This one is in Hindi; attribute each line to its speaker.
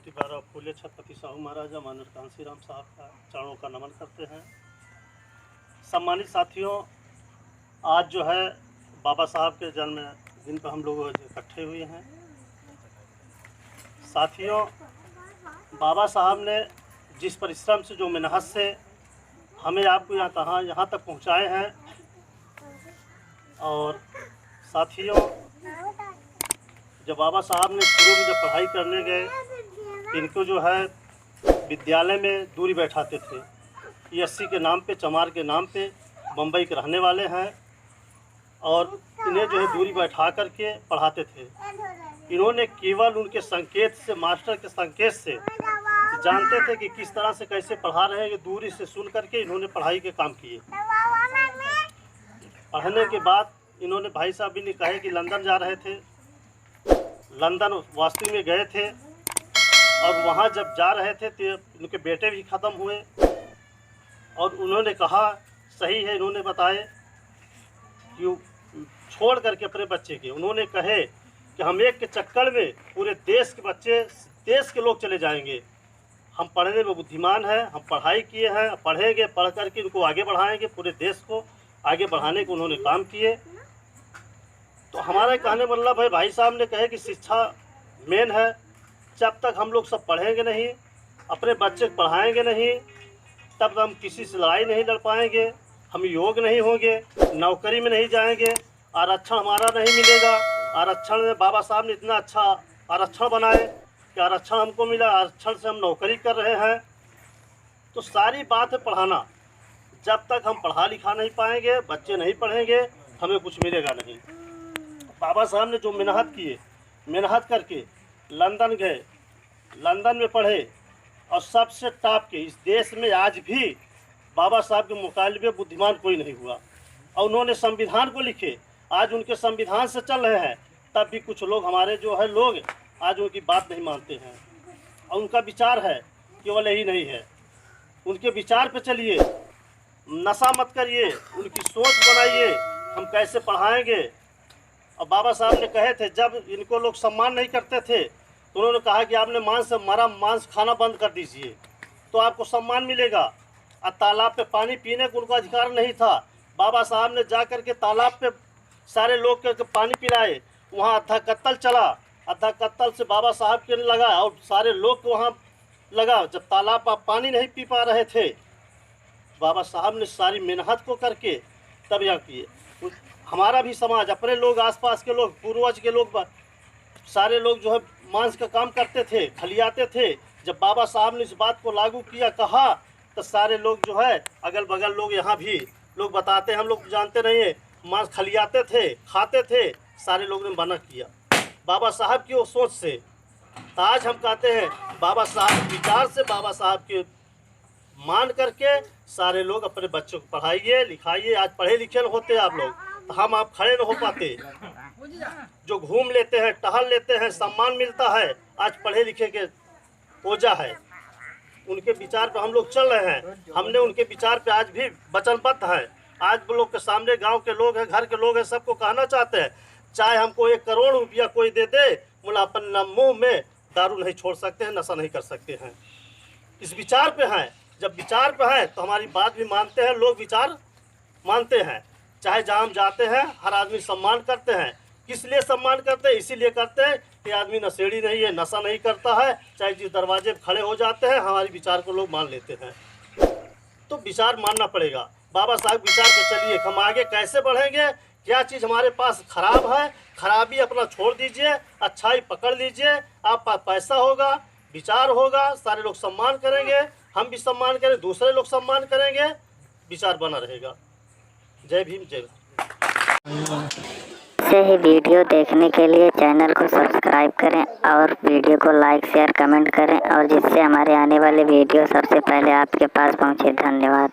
Speaker 1: प्रतिभारा फूले छत्रपति साहू महाराजा माननीय कांसीराम साहब का चरणों का नमन करते हैं। सम्मानित साथियों, आज जो है बाबा साहब के जन्म दिन पर हम लोग इकट्ठे हुए हैं। साथियों, बाबा साहब ने जिस परिश्रम से, जो मेहनत से हमें आपको यहाँ तक पहुँचाए हैं। और साथियों, जब बाबा साहब ने शुरू में जब पढ़ाई करने गए, इनको जो है विद्यालय में दूरी बैठाते थे। ESC के नाम पे, चमार के नाम पे, बम्बई के रहने वाले हैं और इन्हें जो है दूरी बैठा करके पढ़ाते थे। इन्होंने केवल उनके संकेत से, मास्टर के संकेत से जानते थे कि किस तरह से कैसे पढ़ा रहे हैं। दूरी से सुन करके इन्होंने पढ़ाई के काम किए। पढ़ने के बाद इन्होंने, भाई साहब भी ने कहे कि लंदन जा रहे थे। लंदन वास्तव में गए थे और वहाँ जब जा रहे थे तो उनके बेटे भी ख़त्म हुए और उन्होंने कहा, सही है, इन्होंने बताए कि छोड़ करके अपने बच्चे के, उन्होंने कहे कि हम एक के चक्कर में पूरे देश के बच्चे, देश के लोग चले जाएंगे। हम पढ़ने में बुद्धिमान हैं, हम पढ़ाई किए हैं, पढ़ेंगे, पढ़ करके इनको आगे बढ़ाएंगे, पूरे देश को आगे बढ़ाने को उन्होंने काम किए। तो हमारा कहने मतलब है, भाई साहब ने कहे कि शिक्षा मेन है। जब तक हम लोग सब पढ़ेंगे नहीं, अपने बच्चे को पढ़ाएंगे नहीं, तब तक हम किसी से लड़ाई नहीं लड़ पाएंगे, हम योग नहीं होंगे, नौकरी में नहीं जाएंगे, आरक्षण हमारा नहीं मिलेगा। आरक्षण में बाबा साहब ने इतना अच्छा आरक्षण बनाए कि आरक्षण हमको मिला, आरक्षण से हम नौकरी कर रहे हैं। तो सारी बात है पढ़ाना। जब तक हम पढ़ा लिखा नहीं पाएंगे, बच्चे नहीं पढ़ेंगे, हमें कुछ मिलेगा नहीं। बाबा साहब ने जो मेहनत किए, मेहनत करके लंदन गए, लंदन में पढ़े और सबसे टॉप के, इस देश में आज भी बाबा साहब के मुकाबले बुद्धिमान कोई नहीं हुआ। और उन्होंने संविधान को लिखे, आज उनके संविधान से चल रहे हैं। तब भी कुछ लोग, हमारे जो है लोग, आज उनकी बात नहीं मानते हैं। और उनका विचार है केवल यही नहीं है, उनके विचार पे चलिए, नशा मत करिए, उनकी सोच बनाइए, हम कैसे पढ़ाएंगे। और बाबा साहब ने कहे थे, जब इनको लोग सम्मान नहीं करते थे तो उन्होंने कहा कि आपने मांस खाना बंद कर दीजिए तो आपको सम्मान मिलेगा। और तालाब पे पानी पीने को उनको अधिकार नहीं था। बाबा साहब ने जा कर के तालाब पे सारे लोग के पानी पिलाए। वहाँ अद्धा कत्तल चला, अद्धा कत्तल से बाबा साहब के लगा और सारे लोग को वहाँ लगा। जब तालाब पर पानी नहीं पी पा रहे थे, बाबा साहब ने सारी मेहनत को करके तब यहाँ किए। हमारा भी समाज, अपने लोग, आसपास के लोग, पूर्वज के लोग, सारे लोग जो है मांस का काम करते थे, खलियाते थे। जब बाबा साहब ने इस बात को लागू किया, कहा, तो सारे लोग जो है अगल बगल लोग, यहाँ भी लोग बताते हैं, हम लोग जानते नहीं है, मांस खलियाते थे, खाते थे। सारे लोगों ने मना किया बाबा साहब की वो सोच से। आज हम कहते हैं बाबा साहब विचार से, बाबा साहब के मान करके सारे लोग अपने बच्चों को पढ़ाइए, लिखाइए। आज पढ़े लिखे होते आप लोग तो हम आप खड़े न हो पाते। जो घूम लेते हैं, टहल लेते हैं, सम्मान मिलता है, आज पढ़े लिखे के वजह है। उनके विचार पर हम लोग चल रहे हैं। हमने उनके विचार पे आज भी वचनबद्ध है। आज वो लोग के सामने, गांव के लोग हैं, घर के लोग हैं, सबको कहना चाहते हैं, चाहे हमको 1 करोड़ रुपया कोई दे दे, बोला अपन मुँह में दारू नहीं छोड़ सकते हैं, नशा नहीं कर सकते हैं। इस विचार पे हैं। जब विचार पे हैं तो हमारी बात भी मानते हैं लोग, विचार मानते हैं। चाहे जहाँ हम जाते हैं, हर आदमी सम्मान करते हैं। किस लिए सम्मान करते हैं? इसीलिए करते हैं कि आदमी नशेड़ी नहीं है, नशा नहीं करता है। चाहे जिस दरवाजे पर खड़े हो जाते हैं, हमारे विचार को लोग मान लेते हैं। तो विचार मानना पड़ेगा। बाबा साहब विचार पे चलिए, हम आगे कैसे बढ़ेंगे। क्या चीज़ हमारे पास खराब है, खराबी अपना छोड़ दीजिए, अच्छाई पकड़ लीजिए। आप पास पैसा होगा, विचार होगा, सारे लोग सम्मान करेंगे, हम भी सम्मान करें, दूसरे लोग सम्मान करेंगे, विचार बना रहेगा। जय भीम, जय भारत।
Speaker 2: ऐसे ही वीडियो देखने के लिए चैनल को सब्सक्राइब करें और वीडियो को लाइक, शेयर, कमेंट करें, और जिससे हमारे आने वाले वीडियो सबसे पहले आपके पास पहुंचे। धन्यवाद।